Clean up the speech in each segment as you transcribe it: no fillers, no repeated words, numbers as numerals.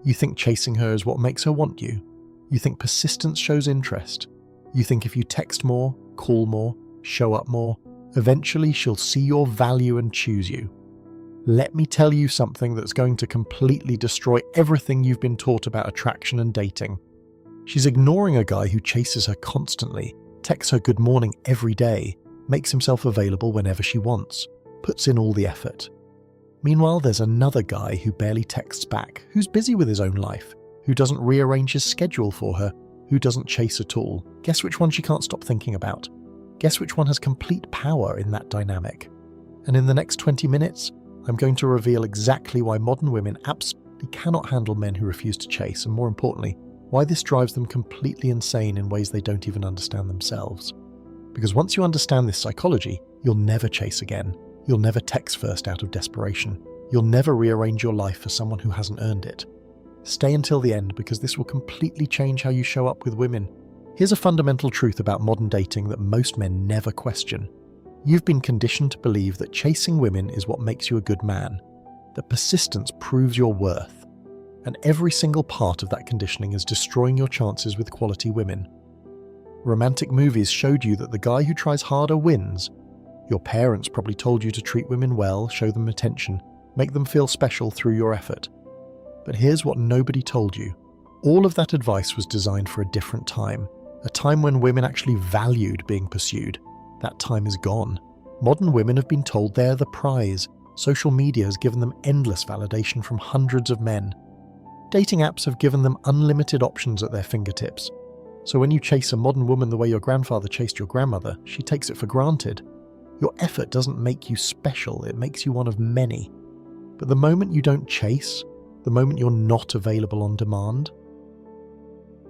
You think chasing her is what makes her want you. You think persistence shows interest. You think if you text more, call more, show up more, eventually she'll see your value and choose you. Let me tell you something that's going to completely destroy everything you've been taught about attraction and dating. She's ignoring a guy who chases her constantly, texts her good morning every day, makes himself available whenever she wants, puts in all the effort. Meanwhile, there's another guy who barely texts back, who's busy with his own life, who doesn't rearrange his schedule for her, who doesn't chase at all. Guess which one she can't stop thinking about? Guess which one has complete power in that dynamic? And in the next 20 minutes, I'm going to reveal exactly why modern women absolutely cannot handle men who refuse to chase, and more importantly, why this drives them completely insane in ways they don't even understand themselves. Because once you understand this psychology, you'll never chase again. You'll never text first out of desperation. You'll never rearrange your life for someone who hasn't earned it. Stay until the end, because this will completely change how you show up with women. Here's a fundamental truth about modern dating that most men never question. You've been conditioned to believe that chasing women is what makes you a good man, that persistence proves your worth, and every single part of that conditioning is destroying your chances with quality women. Romantic movies showed you that the guy who tries harder wins. Your parents probably told you to treat women well, show them attention, make them feel special through your effort. But here's what nobody told you. All of that advice was designed for a different time, a time when women actually valued being pursued. That time is gone. Modern women have been told they're the prize. Social media has given them endless validation from hundreds of men. Dating apps have given them unlimited options at their fingertips. So when you chase a modern woman the way your grandfather chased your grandmother, she takes it for granted. Your effort doesn't make you special, it makes you one of many. But the moment you don't chase, the moment you're not available on demand,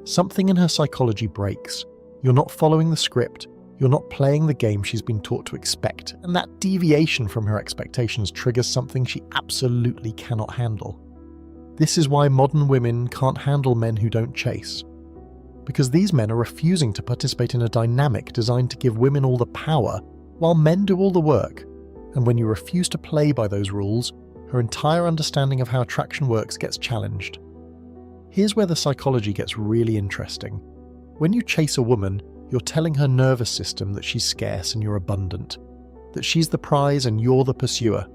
something in her psychology breaks. You're not following the script. You're not playing the game she's been taught to expect, and that deviation from her expectations triggers something she absolutely cannot handle. This is why modern women can't handle men who don't chase. Because these men are refusing to participate in a dynamic designed to give women all the power, while men do all the work. And when you refuse to play by those rules, her entire understanding of how attraction works gets challenged. Here's where the psychology gets really interesting. When you chase a woman, you're telling her nervous system that she's scarce and you're abundant, that she's the prize and you're the pursuer,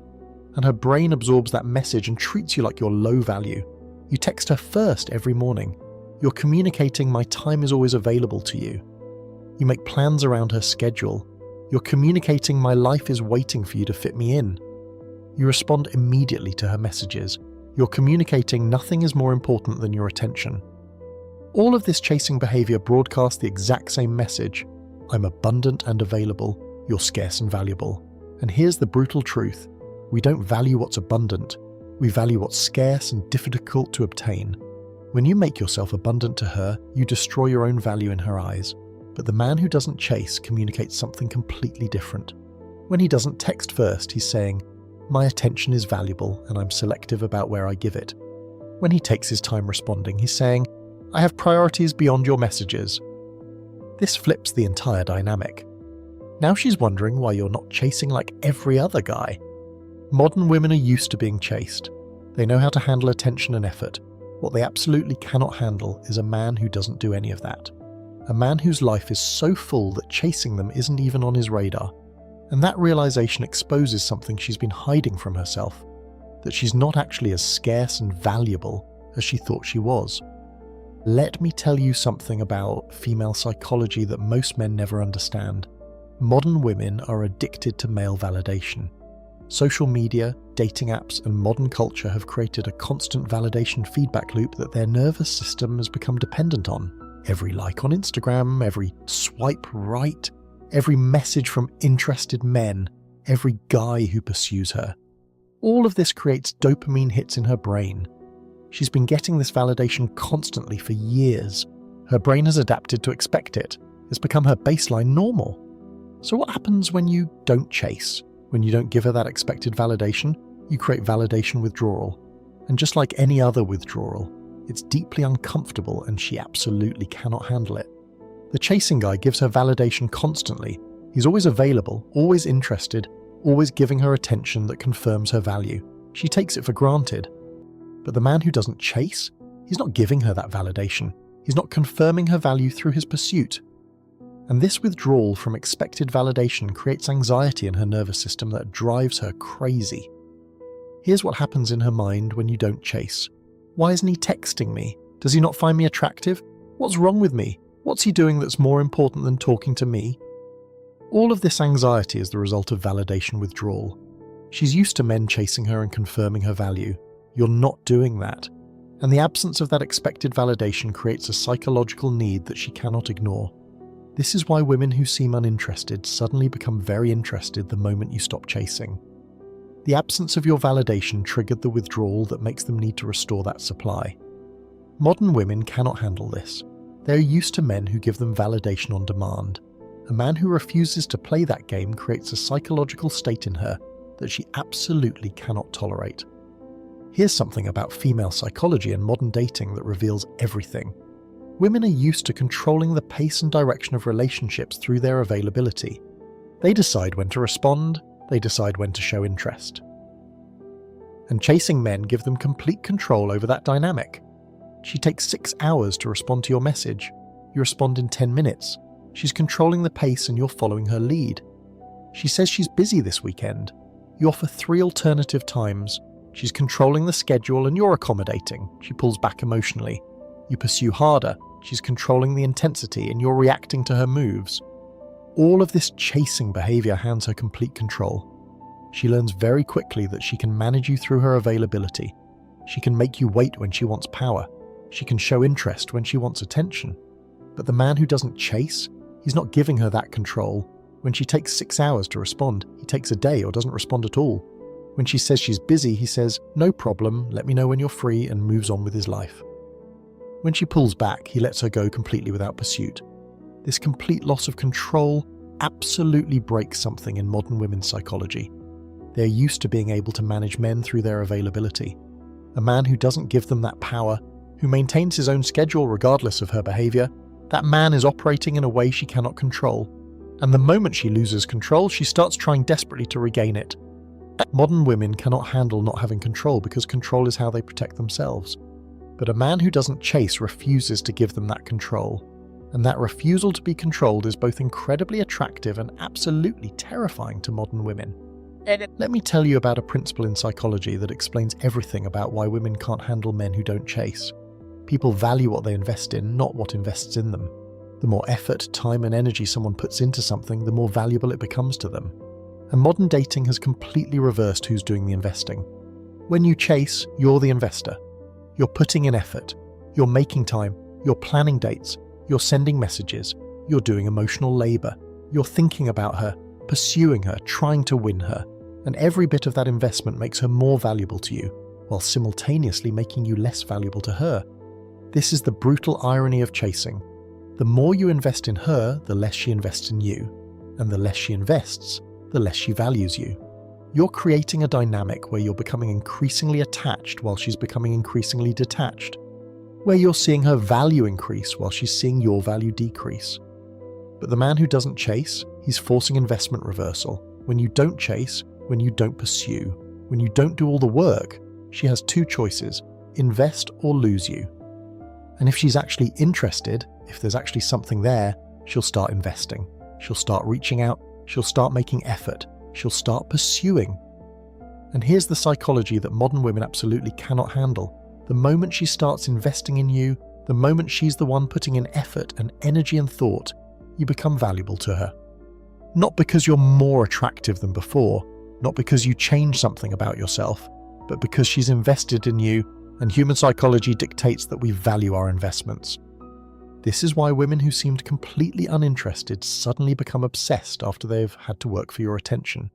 and her brain absorbs that message and treats you like you're low value. You text her first every morning. You're communicating my time is always available to you. You make plans around her schedule. You're communicating my life is waiting for you to fit me in. You respond immediately to her messages. You're communicating nothing is more important than your attention. All of this chasing behavior broadcasts the exact same message. I'm abundant and available. You're scarce and valuable. And here's the brutal truth. We don't value what's abundant. We value what's scarce and difficult to obtain. When you make yourself abundant to her, you destroy your own value in her eyes. But the man who doesn't chase communicates something completely different. When he doesn't text first, he's saying, my attention is valuable and I'm selective about where I give it. When he takes his time responding, he's saying, I have priorities beyond your messages. This flips the entire dynamic. Now she's wondering why you're not chasing like every other guy. Modern women are used to being chased. They know how to handle attention and effort. What they absolutely cannot handle is a man who doesn't do any of that. A man whose life is so full that chasing them isn't even on his radar. And that realization exposes something she's been hiding from herself, that she's not actually as scarce and valuable as she thought she was. Let me tell you something about female psychology that most men never understand. Modern women are addicted to male validation. Social media, dating apps, and modern culture have created a constant validation feedback loop that their nervous system has become dependent on. Every like on Instagram, every swipe right, every message from interested men, every guy who pursues her. All of this creates dopamine hits in her brain. She's been getting this validation constantly for years. Her brain has adapted to expect it. It's become her baseline normal. So what happens when you don't chase? When you don't give her that expected validation, you create validation withdrawal. And just like any other withdrawal, it's deeply uncomfortable and she absolutely cannot handle it. The chasing guy gives her validation constantly. He's always available, always interested, always giving her attention that confirms her value. She takes it for granted. But the man who doesn't chase He's not giving her that validation. He's not confirming her value through his pursuit. And this withdrawal from expected validation creates anxiety in her nervous system that drives her crazy. Here's what happens in her mind when you don't chase. Why isn't he texting me? Does he not find me attractive? What's wrong with me? What's he doing that's more important than talking to me? All of this anxiety is the result of validation withdrawal. She's used to men chasing her and confirming her value. You're not doing that. And the absence of that expected validation creates a psychological need that she cannot ignore. This is why women who seem uninterested suddenly become very interested the moment you stop chasing. The absence of your validation triggered the withdrawal that makes them need to restore that supply. Modern women cannot handle this. They are used to men who give them validation on demand. A man who refuses to play that game creates a psychological state in her that she absolutely cannot tolerate. Here's something about female psychology and modern dating that reveals everything. Women are used to controlling the pace and direction of relationships through their availability. They decide when to respond, they decide when to show interest. And chasing men give them complete control over that dynamic. She takes 6 hours to respond to your message. You respond in 10 minutes. She's controlling the pace and you're following her lead. She says she's busy this weekend. You offer 3 alternative times. She's controlling the schedule and you're accommodating. She pulls back emotionally. You pursue harder. She's controlling the intensity and you're reacting to her moves. All of this chasing behavior hands her complete control. She learns very quickly that she can manage you through her availability. She can make you wait when she wants power. She can show interest when she wants attention. But the man who doesn't chase, he's not giving her that control. When she takes 6 hours to respond, he takes a day or doesn't respond at all. When she says she's busy, he says, "No problem, let me know when you're free," and moves on with his life. When she pulls back, he lets her go completely without pursuit. This complete loss of control absolutely breaks something in modern women's psychology. They're used to being able to manage men through their availability. A man who doesn't give them that power, who maintains his own schedule regardless of her behavior, that man is operating in a way she cannot control. And the moment she loses control, she starts trying desperately to regain it. Modern women cannot handle not having control because control is how they protect themselves. But a man who doesn't chase refuses to give them that control. And that refusal to be controlled is both incredibly attractive and absolutely terrifying to modern women. Let me tell you about a principle in psychology that explains everything about why women can't handle men who don't chase. People value what they invest in, not what invests in them. The more effort, time, and energy someone puts into something, the more valuable it becomes to them. And modern dating has completely reversed who's doing the investing. When you chase, you're the investor. You're putting in effort. You're making time. You're planning dates. You're sending messages. You're doing emotional labor. You're thinking about her, pursuing her, trying to win her. And every bit of that investment makes her more valuable to you, while simultaneously making you less valuable to her. This is the brutal irony of chasing. The more you invest in her, the less she invests in you. And the less she invests, the less she values you. You're creating a dynamic where you're becoming increasingly attached while she's becoming increasingly detached. Where you're seeing her value increase while she's seeing your value decrease. But the man who doesn't chase, he's forcing investment reversal. When you don't chase, when you don't pursue, when you don't do all the work, she has 2 choices: invest or lose you. And if she's actually interested, if there's actually something there, she'll start investing. She'll start reaching out. She'll start making effort. She'll start pursuing. And here's the psychology that modern women absolutely cannot handle. The moment she starts investing in you, the moment she's the one putting in effort and energy and thought, you become valuable to her. Not because you're more attractive than before, not because you change something about yourself, but because she's invested in you, and human psychology dictates that we value our investments. This is why women who seemed completely uninterested suddenly become obsessed after they've had to work for your attention.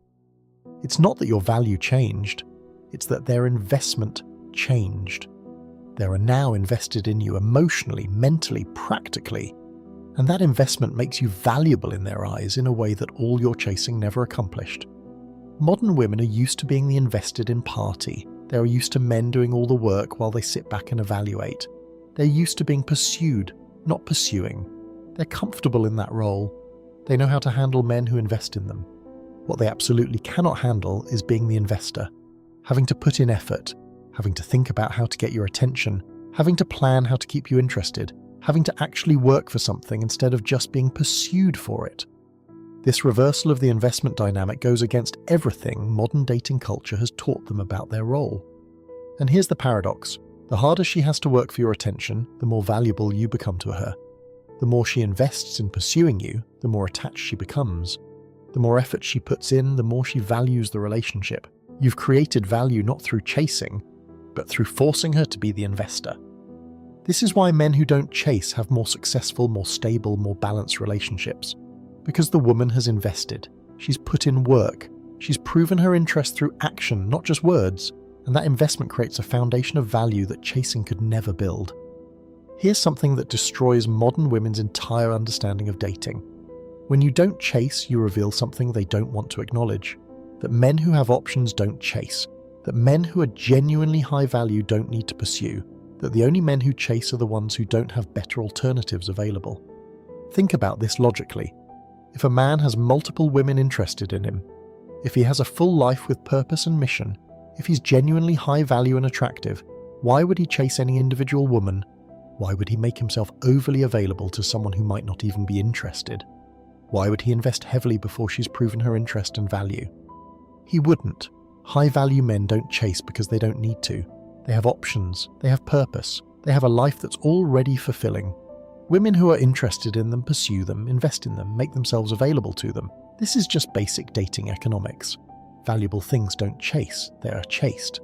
It's not that your value changed, it's that their investment changed. They are now invested in you emotionally, mentally, practically, and that investment makes you valuable in their eyes in a way that all your chasing never accomplished. Modern women are used to being the invested in party. They are used to men doing all the work while they sit back and evaluate. They're used to being pursued, not pursuing. They're comfortable in that role. They know how to handle men who invest in them. What they absolutely cannot handle is being the investor, having to put in effort, having to think about how to get your attention, having to plan how to keep you interested, having to actually work for something instead of just being pursued for it. This reversal of the investment dynamic goes against everything modern dating culture has taught them about their role. And here's the paradox. The harder she has to work for your attention, the more valuable you become to her. The more she invests in pursuing you, the more attached she becomes. The more effort she puts in, the more she values the relationship. You've created value not through chasing, but through forcing her to be the investor. This is why men who don't chase have more successful, more stable, more balanced relationships. Because the woman has invested. She's put in work. She's proven her interest through action, not just words. And that investment creates a foundation of value that chasing could never build. Here's something that destroys modern women's entire understanding of dating. When you don't chase, you reveal something they don't want to acknowledge. That men who have options don't chase. That men who are genuinely high value don't need to pursue. That the only men who chase are the ones who don't have better alternatives available. Think about this logically. If a man has multiple women interested in him, if he has a full life with purpose and mission, if he's genuinely high value and attractive, why would he chase any individual woman? Why would he make himself overly available to someone who might not even be interested? Why would he invest heavily before she's proven her interest and value? He wouldn't. High value men don't chase because they don't need to. They have options, they have purpose, they have a life that's already fulfilling. Women who are interested in them pursue them, invest in them, make themselves available to them. This is just basic dating economics. Valuable things don't chase, they are chased.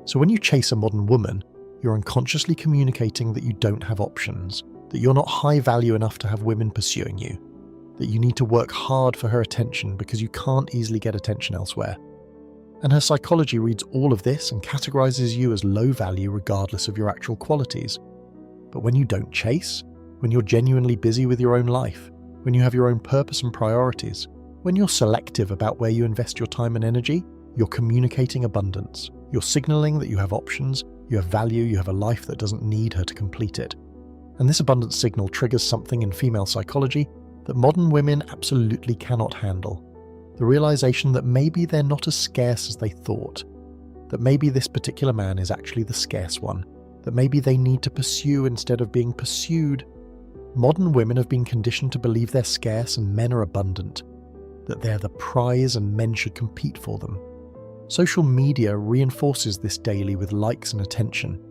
So when you chase a modern woman, you're unconsciously communicating that you don't have options, that you're not high value enough to have women pursuing you, that you need to work hard for her attention because you can't easily get attention elsewhere. And her psychology reads all of this and categorizes you as low value regardless of your actual qualities. But when you don't chase, when you're genuinely busy with your own life, when you have your own purpose and priorities, when you're selective about where you invest your time and energy, you're communicating abundance. You're signaling that you have options, you have value, you have a life that doesn't need her to complete it. And this abundance signal triggers something in female psychology that modern women absolutely cannot handle. The realization that maybe they're not as scarce as they thought, that maybe this particular man is actually the scarce one, that maybe they need to pursue instead of being pursued. Modern women have been conditioned to believe they're scarce and men are abundant, that they're the prize and men should compete for them. Social media reinforces this daily with likes and attention.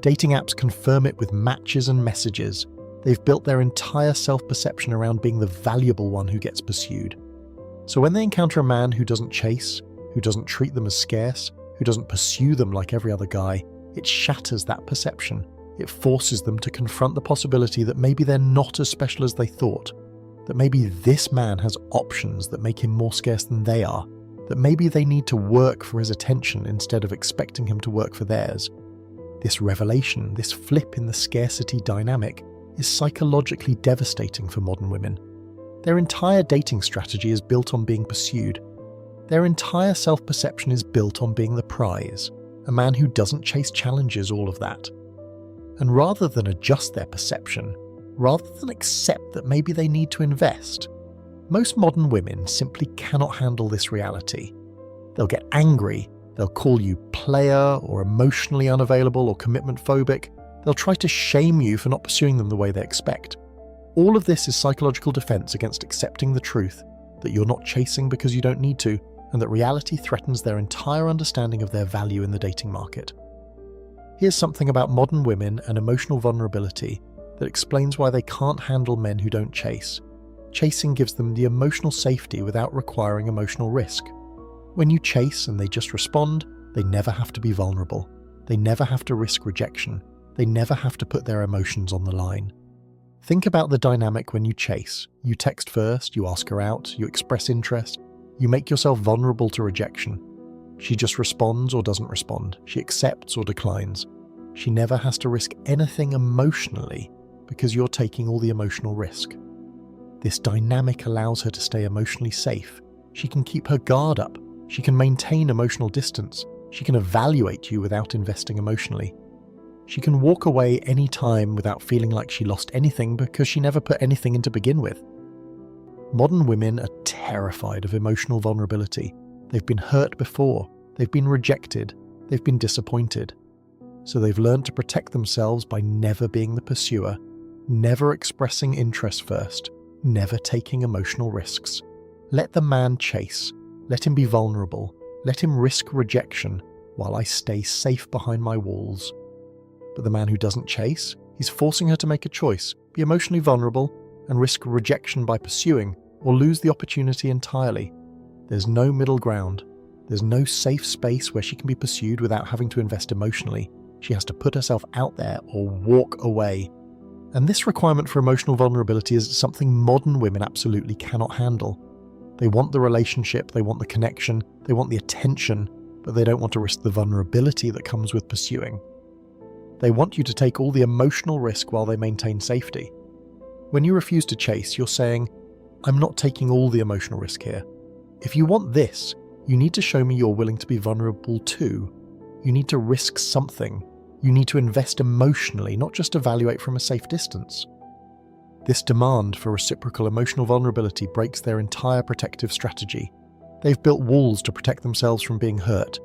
Dating apps confirm it with matches and messages. They've built their entire self-perception around being the valuable one who gets pursued. So when they encounter a man who doesn't chase, who doesn't treat them as scarce, who doesn't pursue them like every other guy, it shatters that perception. It forces them to confront the possibility that maybe they're not as special as they thought, that maybe this man has options that make him more scarce than they are, that maybe they need to work for his attention instead of expecting him to work for theirs. This revelation, this flip in the scarcity dynamic, is psychologically devastating for modern women. Their entire dating strategy is built on being pursued. Their entire self-perception is built on being the prize, a man who doesn't chase challenges all of that. And rather than adjust their perception, rather than accept that maybe they need to invest, most modern women simply cannot handle this reality. They'll get angry, they'll call you player or emotionally unavailable or commitment phobic, they'll try to shame you for not pursuing them the way they expect. All of this is psychological defense against accepting the truth that you're not chasing because you don't need to, and that reality threatens their entire understanding of their value in the dating market. Here's something about modern women and emotional vulnerability that explains why they can't handle men who don't chase. Chasing gives them the emotional safety without requiring emotional risk. When you chase and they just respond, they never have to be vulnerable. They never have to risk rejection. They never have to put their emotions on the line. Think about the dynamic when you chase. You text first, you ask her out, you express interest, you make yourself vulnerable to rejection. She just responds or doesn't respond. She accepts or declines. She never has to risk anything emotionally because you're taking all the emotional risk. This dynamic allows her to stay emotionally safe. She can keep her guard up. She can maintain emotional distance. She can evaluate you without investing emotionally. She can walk away any time without feeling like she lost anything because she never put anything in to begin with. Modern women are terrified of emotional vulnerability. They've been hurt before. They've been rejected. They've been disappointed. so they've learned to protect themselves by never being the pursuer, never expressing interest first, never taking emotional risks. Let the man chase, let him be vulnerable, let him risk rejection while I stay safe behind my walls. But the man who doesn't chase, he's forcing her to make a choice, be emotionally vulnerable, and risk rejection by pursuing, or lose the opportunity entirely. There's no middle ground. There's no safe space where she can be pursued without having to invest emotionally. She has to put herself out there or walk away. And this requirement for emotional vulnerability is something modern women absolutely cannot handle. They want the relationship, they want the connection, they want the attention, but they don't want to risk the vulnerability that comes with pursuing. They want you to take all the emotional risk while they maintain safety. When you refuse to chase, you're saying, I'm not taking all the emotional risk here. If you want this, you need to show me you're willing to be vulnerable too. You need to risk something. You need to invest emotionally, not just evaluate from a safe distance. This demand for reciprocal emotional vulnerability breaks their entire protective strategy. They've built walls to protect themselves from being hurt.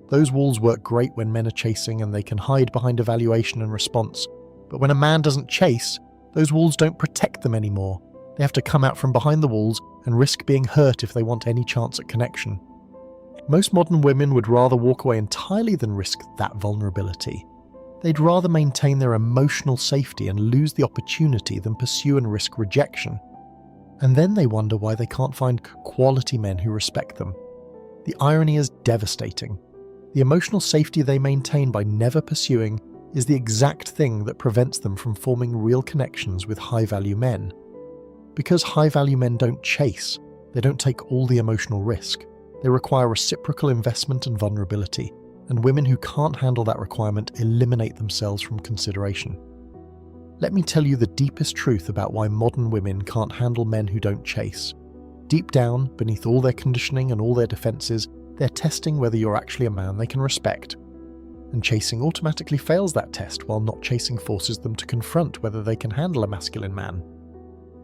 Those walls work great when men are chasing and they can hide behind evaluation and response. But when a man doesn't chase, those walls don't protect them anymore. They have to come out from behind the walls and risk being hurt if they want any chance at connection. Most modern women would rather walk away entirely than risk that vulnerability. They'd rather maintain their emotional safety and lose the opportunity than pursue and risk rejection. And then they wonder why they can't find quality men who respect them. The irony is devastating. The emotional safety they maintain by never pursuing is the exact thing that prevents them from forming real connections with high-value men. Because high-value men don't chase, they don't take all the emotional risk. They require reciprocal investment and vulnerability, and women who can't handle that requirement eliminate themselves from consideration. Let me tell you the deepest truth about why modern women can't handle men who don't chase. Deep down, beneath all their conditioning and all their defenses, they're testing whether you're actually a man they can respect. And chasing automatically fails that test, while not chasing forces them to confront whether they can handle a masculine man.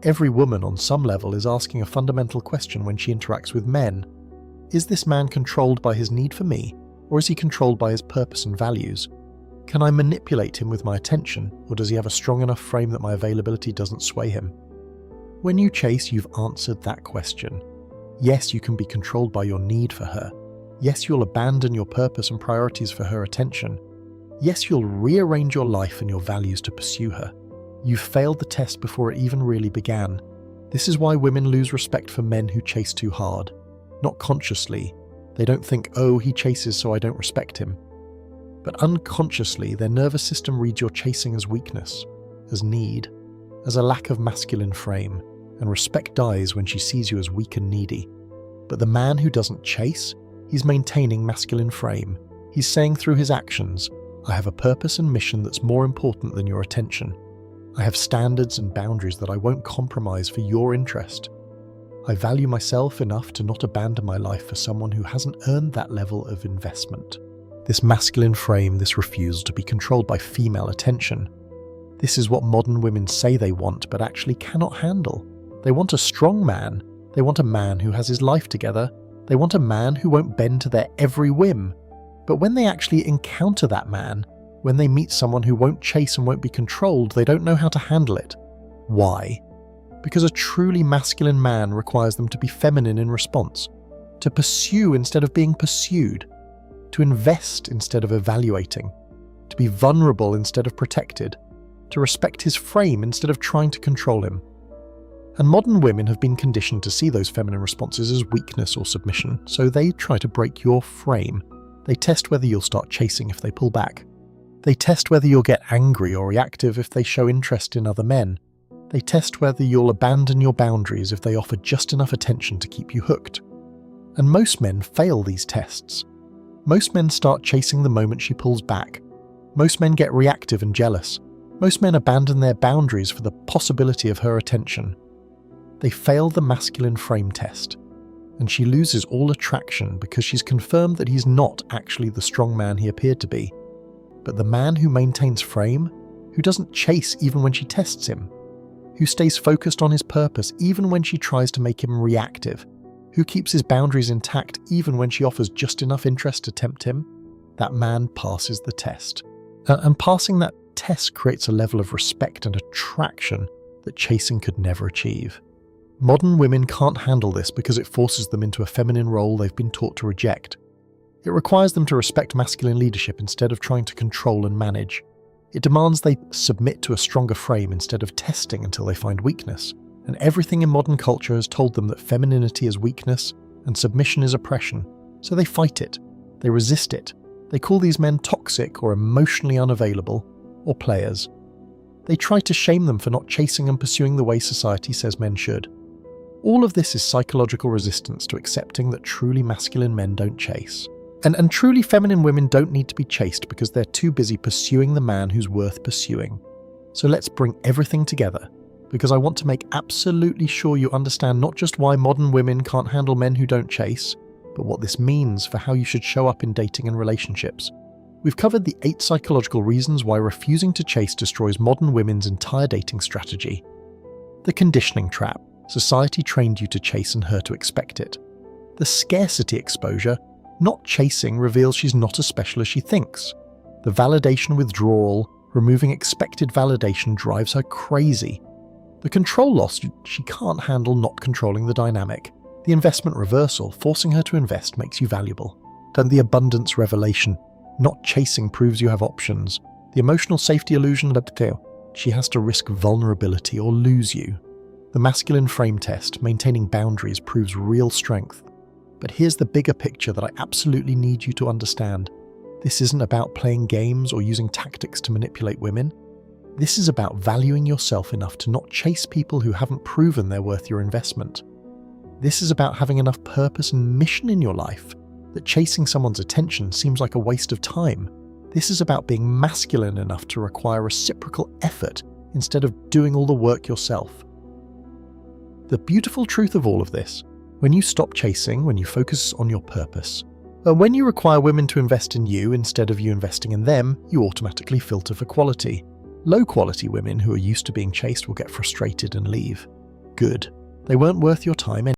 Every woman on some level is asking a fundamental question when she interacts with men. Is this man controlled by his need for me, or is he controlled by his purpose and values? Can I manipulate him with my attention, or does he have a strong enough frame that my availability doesn't sway him? When you chase, you've answered that question. Yes, you can be controlled by your need for her. Yes, you'll abandon your purpose and priorities for her attention. Yes, you'll rearrange your life and your values to pursue her. You've failed the test before it even really began. This is why women lose respect for men who chase too hard. Not consciously. They don't think, oh, he chases so I don't respect him. But unconsciously, their nervous system reads your chasing as weakness, as need, as a lack of masculine frame, and respect dies when she sees you as weak and needy. But the man who doesn't chase, he's maintaining masculine frame. He's saying through his actions, I have a purpose and mission that's more important than your attention. I have standards and boundaries that I won't compromise for your interest. I value myself enough to not abandon my life for someone who hasn't earned that level of investment. This masculine frame, this refusal to be controlled by female attention. This is what modern women say they want, but actually cannot handle. They want a strong man. They want a man who has his life together. They want a man who won't bend to their every whim. But when they actually encounter that man, when they meet someone who won't chase and won't be controlled, they don't know how to handle it. Why? Because a truly masculine man requires them to be feminine in response, to pursue instead of being pursued, to invest instead of evaluating, to be vulnerable instead of protected, to respect his frame instead of trying to control him. And modern women have been conditioned to see those feminine responses as weakness or submission, so they try to break your frame. They test whether you'll start chasing if they pull back. They test whether you'll get angry or reactive if they show interest in other men. They test whether you'll abandon your boundaries if they offer just enough attention to keep you hooked. And most men fail these tests. Most men start chasing the moment she pulls back. Most men get reactive and jealous. Most men abandon their boundaries for the possibility of her attention. They fail the masculine frame test, and she loses all attraction because she's confirmed that he's not actually the strong man he appeared to be, but the man who maintains frame, who doesn't chase even when she tests him, who stays focused on his purpose even when she tries to make him reactive, who keeps his boundaries intact even when she offers just enough interest to tempt him, that man passes the test. And passing that test creates a level of respect and attraction that chasing could never achieve. Modern women can't handle this because it forces them into a feminine role they've been taught to reject. It requires them to respect masculine leadership instead of trying to control and manage. It demands they submit to a stronger frame instead of testing until they find weakness. And everything in modern culture has told them that femininity is weakness and submission is oppression. So they fight it. They resist it. They call these men toxic or emotionally unavailable, or players. They try to shame them for not chasing and pursuing the way society says men should. All of this is psychological resistance to accepting that truly masculine men don't chase. And truly feminine women don't need to be chased because they're too busy pursuing the man who's worth pursuing. So let's bring everything together, because I want to make absolutely sure you understand not just why modern women can't handle men who don't chase, but what this means for how you should show up in dating and relationships. We've covered the 8 psychological reasons why refusing to chase destroys modern women's entire dating strategy. The conditioning trap. Society trained you to chase and her to expect it. The scarcity exposure. Not chasing reveals she's not as special as she thinks. The validation withdrawal. Removing expected validation drives her crazy. The control loss. She can't handle not controlling the dynamic. The investment reversal. Forcing her to invest makes you valuable. And the abundance revelation. Not chasing proves you have options. The emotional safety illusion. She has to risk vulnerability or lose you. The masculine frame test, maintaining boundaries, proves real strength. But here's the bigger picture that I absolutely need you to understand. This isn't about playing games or using tactics to manipulate women. This is about valuing yourself enough to not chase people who haven't proven they're worth your investment. This is about having enough purpose and mission in your life that chasing someone's attention seems like a waste of time. This is about being masculine enough to require reciprocal effort instead of doing all the work yourself. The beautiful truth of all of this, when you stop chasing, when you focus on your purpose, and when you require women to invest in you instead of you investing in them, you automatically filter for quality. Low-quality women who are used to being chased will get frustrated and leave. Good. They weren't worth your time anyway.